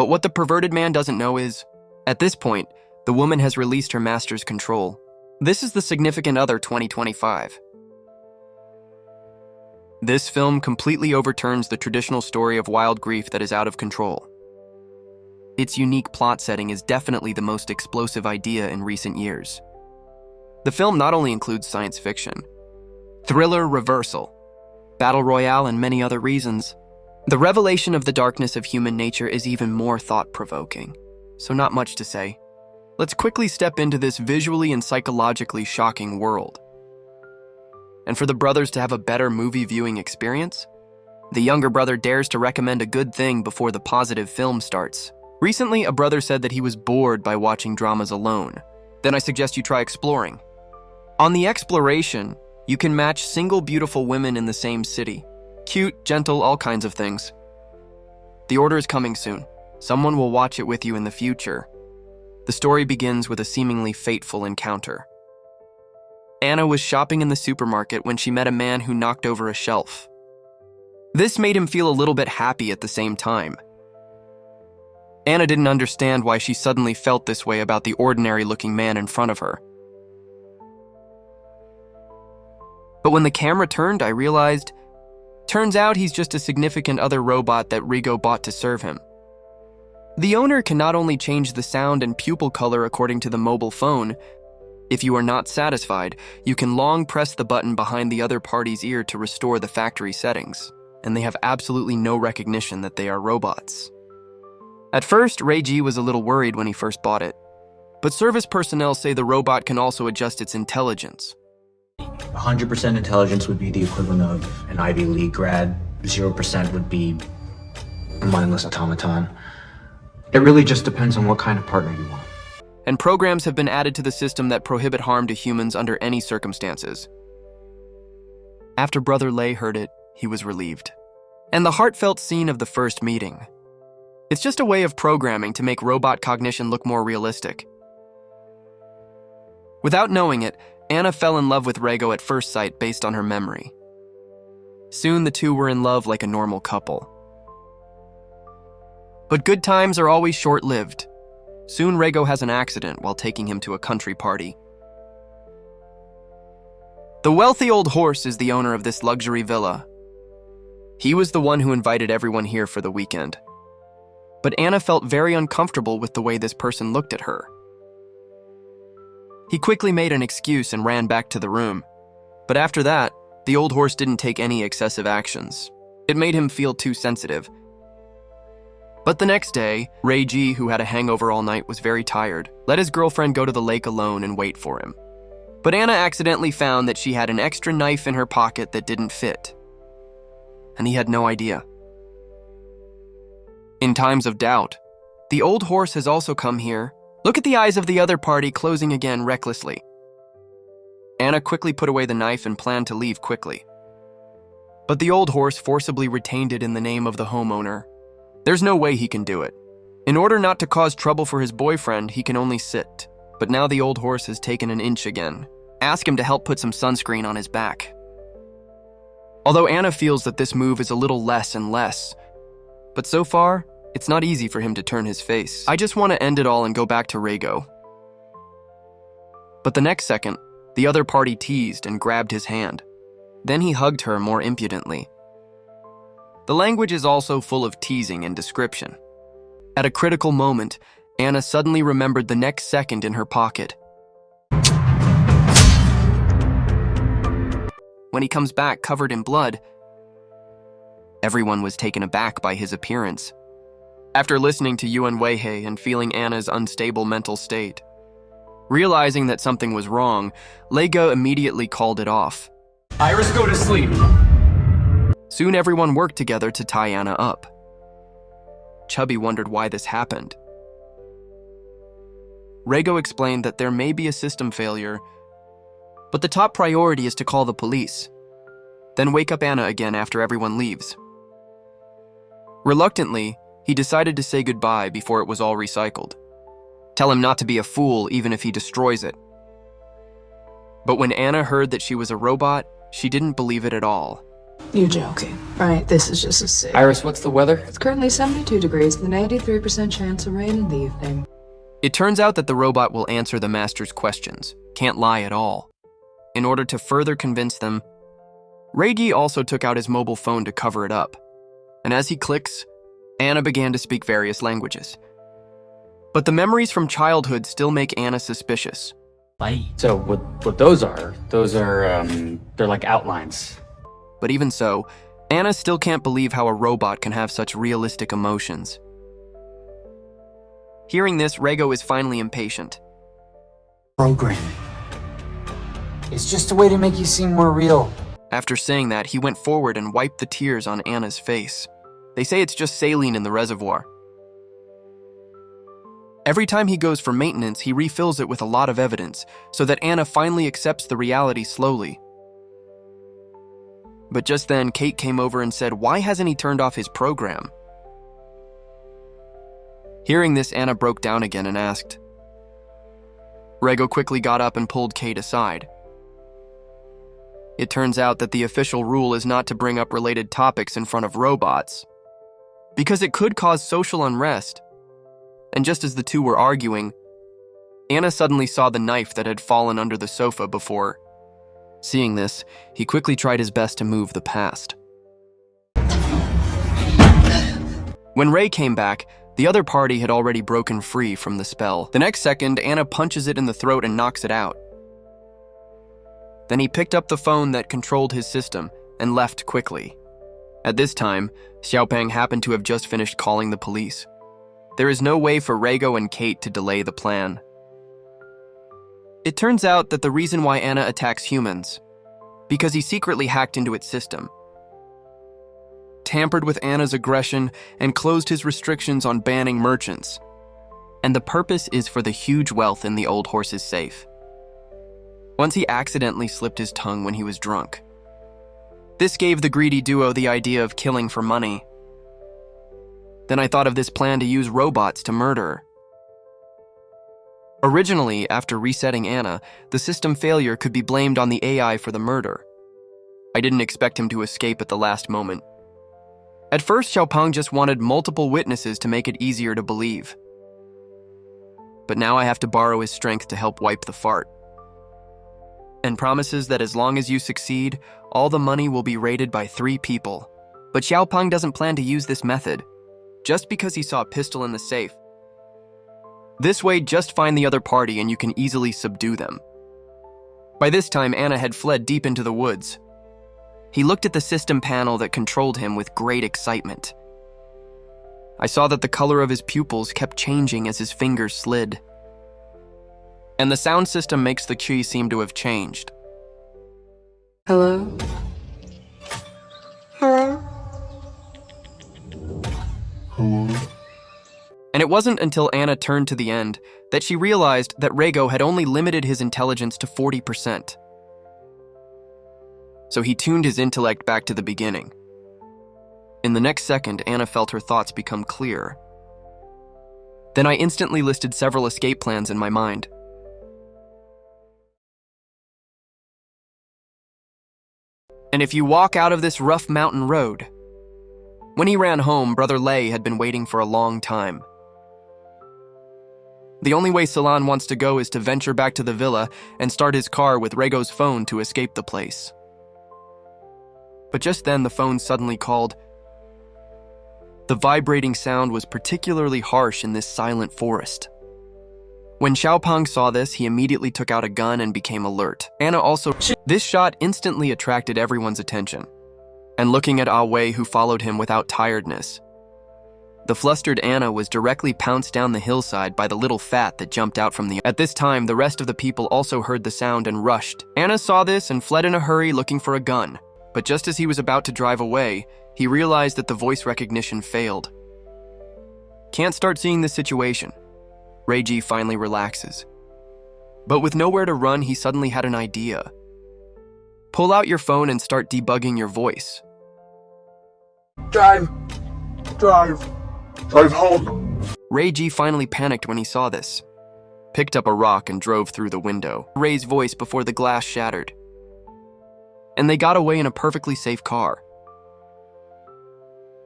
But what the perverted man doesn't know is, at this point, the woman has released her master's control. This is the Significant Other 2025. This film completely overturns the traditional story of wild grief that is out of control. Its unique plot setting is definitely the most explosive idea in recent years. The film not only includes science fiction, thriller, reversal, battle royale, and many other reasons, the revelation of the darkness of human nature is even more thought-provoking. So not much to say. Let's quickly step into this visually and psychologically shocking world. And for the brothers to have a better movie viewing experience, the younger brother dares to recommend a good thing before the positive film starts. Recently, a brother said that he was bored by watching dramas alone. Then I suggest you try exploring. On the exploration, you can match single beautiful women in the same city. Cute, gentle, all kinds of things. The order is coming soon. Someone will watch it with you in the future. The story begins with a seemingly fateful encounter. Anna was shopping in the supermarket when she met a man who knocked over a shelf. This made him feel a little bit happy at the same time. Anna didn't understand why she suddenly felt this way about the ordinary-looking man in front of her. But when the camera turned, I realized, turns out he's just a significant other robot that Rigo bought to serve him. The owner can not only change the sound and pupil color according to the mobile phone. If you are not satisfied, you can long press the button behind the other party's ear to restore the factory settings, and they have absolutely no recognition that they are robots. At first, Ray G was a little worried when he first bought it, but service personnel say the robot can also adjust its intelligence. 100% intelligence would be the equivalent of an Ivy League grad. 0% would be a mindless automaton. It really just depends on what kind of partner you want. And programs have been added to the system that prohibit harm to humans under any circumstances. After Brother Lay heard it, he was relieved. And the heartfelt scene of the first meeting. It's just a way of programming to make robot cognition look more realistic. Without knowing it, Anna fell in love with Rego at first sight based on her memory. Soon the two were in love like a normal couple. But good times are always short-lived. Soon Rego has an accident while taking him to a country party. The wealthy old horse is the owner of this luxury villa. He was the one who invited everyone here for the weekend. But Anna felt very uncomfortable with the way this person looked at her. He quickly made an excuse and ran back to the room. But after that, the old horse didn't take any excessive actions. It made him feel too sensitive. But the next day, Ray G, who had a hangover all night, was very tired, let his girlfriend go to the lake alone and wait for him. But Anna accidentally found that she had an extra knife in her pocket that didn't fit. And he had no idea. In times of doubt, the old horse has also come here. Look at the eyes of the other party closing again recklessly. Anna quickly put away the knife and planned to leave quickly. But the old horse forcibly retained it in the name of the homeowner. There's no way he can do it. In order not to cause trouble for his boyfriend, he can only sit. But now the old horse has taken an inch again. Ask him to help put some sunscreen on his back. Although Anna feels that this move is a little less and less, but so far, it's not easy for him to turn his face. I just want to end it all and go back to Rego. But the next second, the other party teased and grabbed his hand. Then he hugged her more impudently. The language is also full of teasing and description. At a critical moment, Anna suddenly remembered the next second in her pocket. When he comes back covered in blood, everyone was taken aback by his appearance. After listening to Yuan Weihei and feeling Anna's unstable mental state, realizing that something was wrong, Lego immediately called it off. Iris, go to sleep. Soon everyone worked together to tie Anna up. Chubby wondered why this happened. Rego explained that there may be a system failure, but the top priority is to call the police, then wake up Anna again after everyone leaves. Reluctantly, he decided to say goodbye before it was all recycled. Tell him not to be a fool even if he destroys it. But when Anna heard that she was a robot, she didn't believe it at all. You're joking, right? This is just a sick. Iris, what's the weather? It's currently 72 degrees with an 83% chance of rain in the evening. It turns out that the robot will answer the master's questions, can't lie at all. In order to further convince them, Reigi also took out his mobile phone to cover it up. And as he clicks, Anna began to speak various languages. But the memories from childhood still make Anna suspicious. So what those are, they're like outlines. But even so, Anna still can't believe how a robot can have such realistic emotions. Hearing this, Rego is finally impatient. Programming. It's just a way to make you seem more real. After saying that, he went forward and wiped the tears on Anna's face. They say it's just saline in the reservoir. Every time he goes for maintenance, he refills it with a lot of evidence, so that Anna finally accepts the reality slowly. But just then, Kate came over and said, "Why hasn't he turned off his program?" Hearing this, Anna broke down again and asked. Rego quickly got up and pulled Kate aside. It turns out that the official rule is not to bring up related topics in front of robots, because it could cause social unrest. And just as the two were arguing, Anna suddenly saw the knife that had fallen under the sofa before. Seeing this, he quickly tried his best to move the past. When Ray came back, the other party had already broken free from the spell. The next second, Anna punches it in the throat and knocks it out. Then he picked up the phone that controlled his system and left quickly. At this time, Xiaopeng happened to have just finished calling the police. There is no way for Rego and Kate to delay the plan. It turns out that the reason why Anna attacks humans, because he secretly hacked into its system, tampered with Anna's aggression, and closed his restrictions on banning merchants. And the purpose is for the huge wealth in the old horse's safe. Once he accidentally slipped his tongue when he was drunk. This gave the greedy duo the idea of killing for money. Then I thought of this plan to use robots to murder. Originally, after resetting Anna, the system failure could be blamed on the AI for the murder. I didn't expect him to escape at the last moment. At first, Xiaopeng just wanted multiple witnesses to make it easier to believe. But now I have to borrow his strength to help wipe the fart. And promises that as long as you succeed, all the money will be raided by 3 people. But Xiaopeng doesn't plan to use this method, just because he saw a pistol in the safe. This way, just find the other party and you can easily subdue them. By this time, Anna had fled deep into the woods. He looked at the system panel that controlled him with great excitement. I saw that the color of his pupils kept changing as his fingers slid. And the sound system makes the key seem to have changed. Hello? Hello? And it wasn't until Anna turned to the end that she realized that Rego had only limited his intelligence to 40%. So he tuned his intellect back to the beginning. In the next second, Anna felt her thoughts become clear. Then I instantly listed several escape plans in my mind. And if you walk out of this rough mountain road. When he ran home, Brother Lei had been waiting for a long time. The only way Salon wants to go is to venture back to the villa and start his car with Rego's phone to escape the place. But just then, the phone suddenly called. The vibrating sound was particularly harsh in this silent forest. When Xiaopeng saw this, he immediately took out a gun and became alert. Anna also. This shot instantly attracted everyone's attention. And looking at Ah Wei, who followed him without tiredness. The flustered Anna was directly pounced down the hillside by the little fat that jumped out from the. At this time, the rest of the people also heard the sound and rushed. Anna saw this and fled in a hurry looking for a gun. But just as he was about to drive away, he realized that the voice recognition failed. Can't start seeing this situation. Reiji finally relaxes. But with nowhere to run, he suddenly had an idea. Pull out your phone and start debugging your voice. Drive home. Reiji finally panicked when he saw this. Picked up a rock and drove through the window. Rei's voice before the glass shattered. And they got away in a perfectly safe car.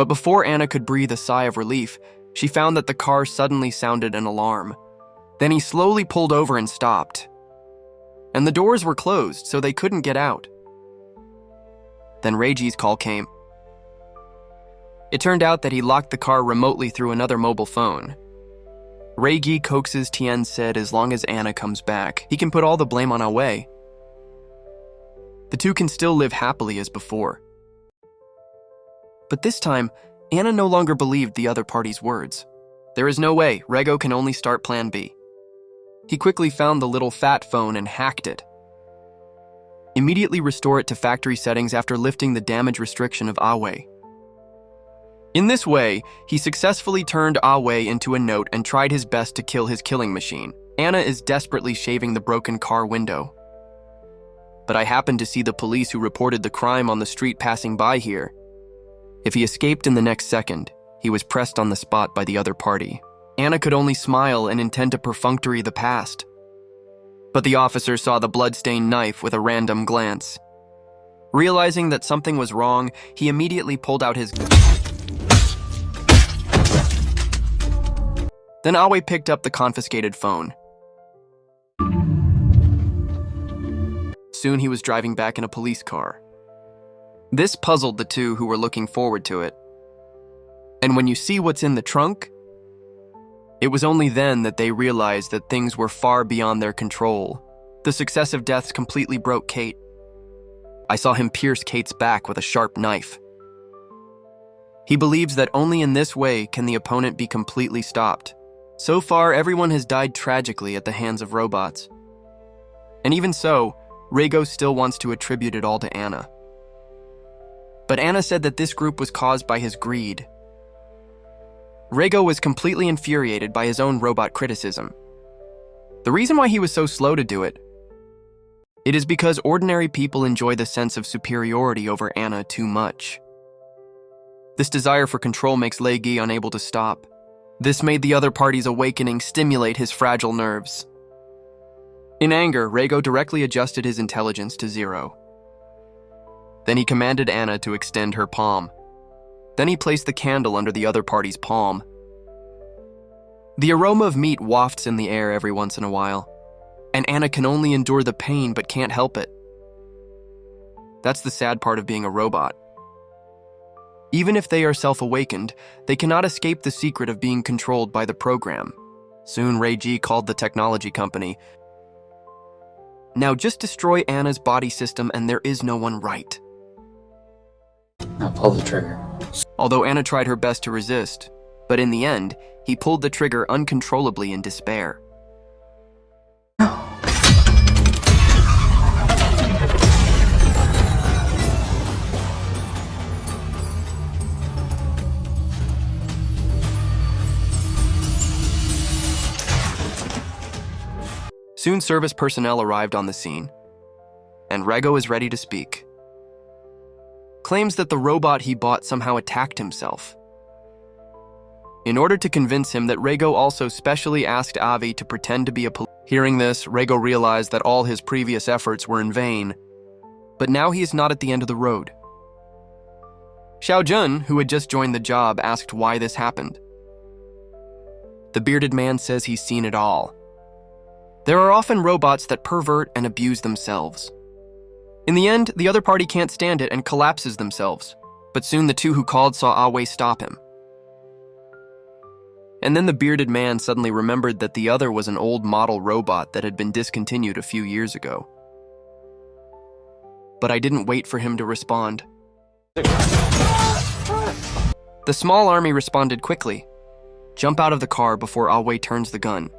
But before Anna could breathe a sigh of relief, she found that the car suddenly sounded an alarm. Then he slowly pulled over and stopped. And the doors were closed, so they couldn't get out. Then Reggie's call came. It turned out that he locked the car remotely through another mobile phone. Reggie coaxes Tien said as long as Anna comes back, he can put all the blame on Away. The two can still live happily as before. But this time, Anna no longer believed the other party's words. There is no way, Rego can only start Plan B. He quickly found the little fat phone and hacked it. Immediately restore it to factory settings after lifting the damage restriction of Away. In this way, he successfully turned Away into a note and tried his best to kill his killing machine. Anna is desperately shaving the broken car window. But I happened to see the police who reported the crime on the street passing by here. If he escaped in the next second, he was pressed on the spot by the other party. Anna could only smile and intend to perfunctory the past. But the officer saw the blood-stained knife with a random glance. Realizing that something was wrong, he immediately pulled out his... Then Awe picked up the confiscated phone. Soon he was driving back in a police car. This puzzled the two who were looking forward to it. And when you see what's in the trunk, it was only then that they realized that things were far beyond their control. The successive deaths completely broke Kate. I saw him pierce Kate's back with a sharp knife. He believes that only in this way can the opponent be completely stopped. So far, everyone has died tragically at the hands of robots. And even so, Rego still wants to attribute it all to Anna. But Anna said that this group was caused by his greed. Rego was completely infuriated by his own robot criticism. The reason why he was so slow to do it is because ordinary people enjoy the sense of superiority over Anna too much. This desire for control makes Legui unable to stop. This made the other party's awakening stimulate his fragile nerves. In anger, Rego directly adjusted his intelligence to 0. Then he commanded Anna to extend her palm. Then he placed the candle under the other party's palm. The aroma of meat wafts in the air every once in a while, and Anna can only endure the pain but can't help it. That's the sad part of being a robot. Even if they are self-awakened, they cannot escape the secret of being controlled by the program. Soon Reggie called the technology company. Now just destroy Anna's body system and there is no one right. Now pull the trigger. Although Anna tried her best to resist, but in the end, he pulled the trigger uncontrollably in despair. Soon service personnel arrived on the scene, and Rego is ready to speak. Claims that the robot he bought somehow attacked himself. In order to convince him that Rego also specially asked Avi to pretend to be a police. Hearing this, Rego realized that all his previous efforts were in vain, but now he is not at the end of the road. Xiaojun, who had just joined the job, asked why this happened. The bearded man says he's seen it all. There are often robots that pervert and abuse themselves. In the end, the other party can't stand it and collapses themselves, but soon the two who called saw Awe stop him. And then the bearded man suddenly remembered that the other was an old model robot that had been discontinued a few years ago. But I didn't wait for him to respond. The small army responded quickly. Jump out of the car before Awe turns the gun.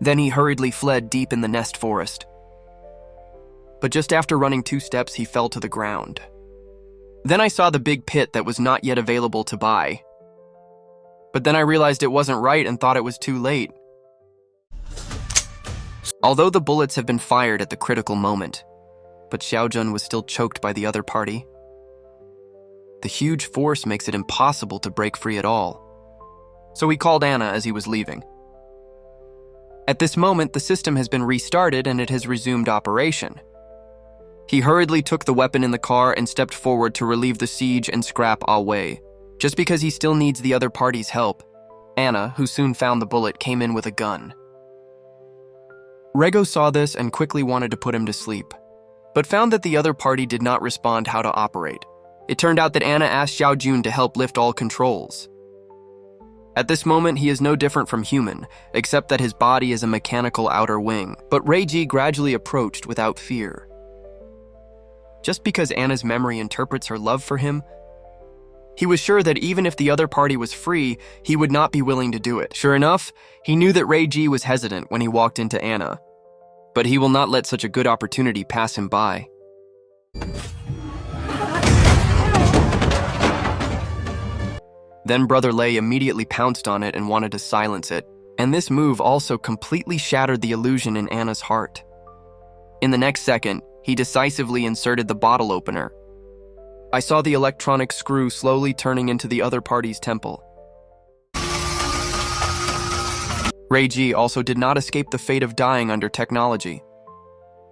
Then he hurriedly fled deep in the nest forest. But just after running 2 steps, he fell to the ground. Then I saw the big pit that was not yet available to buy. But then I realized it wasn't right and thought it was too late. Although the bullets have been fired at the critical moment, but Xiaojun was still choked by the other party. The huge force makes it impossible to break free at all. So he called Anna as he was leaving. At this moment, the system has been restarted and it has resumed operation. He hurriedly took the weapon in the car and stepped forward to relieve the siege and scrap Awe. Just because he still needs the other party's help, Anna, who soon found the bullet, came in with a gun. Rego saw this and quickly wanted to put him to sleep, but found that the other party did not respond how to operate. It turned out that Anna asked Xiao Jun to help lift all controls. At this moment, he is no different from human, except that his body is a mechanical outer wing, but Reiji gradually approached without fear. Just because Anna's memory interprets her love for him, he was sure that even if the other party was free, he would not be willing to do it. Sure enough, he knew that Reiji was hesitant when he walked into Anna, but he will not let such a good opportunity pass him by. Then Brother Lei immediately pounced on it and wanted to silence it, and this move also completely shattered the illusion in Anna's heart. In the next second, he decisively inserted the bottle opener. I saw the electronic screw slowly turning into the other party's temple. Reiji also did not escape the fate of dying under technology.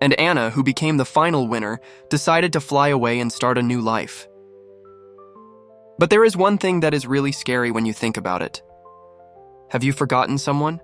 And Anna, who became the final winner, decided to fly away and start a new life. But there is one thing that is really scary when you think about it. Have you forgotten someone?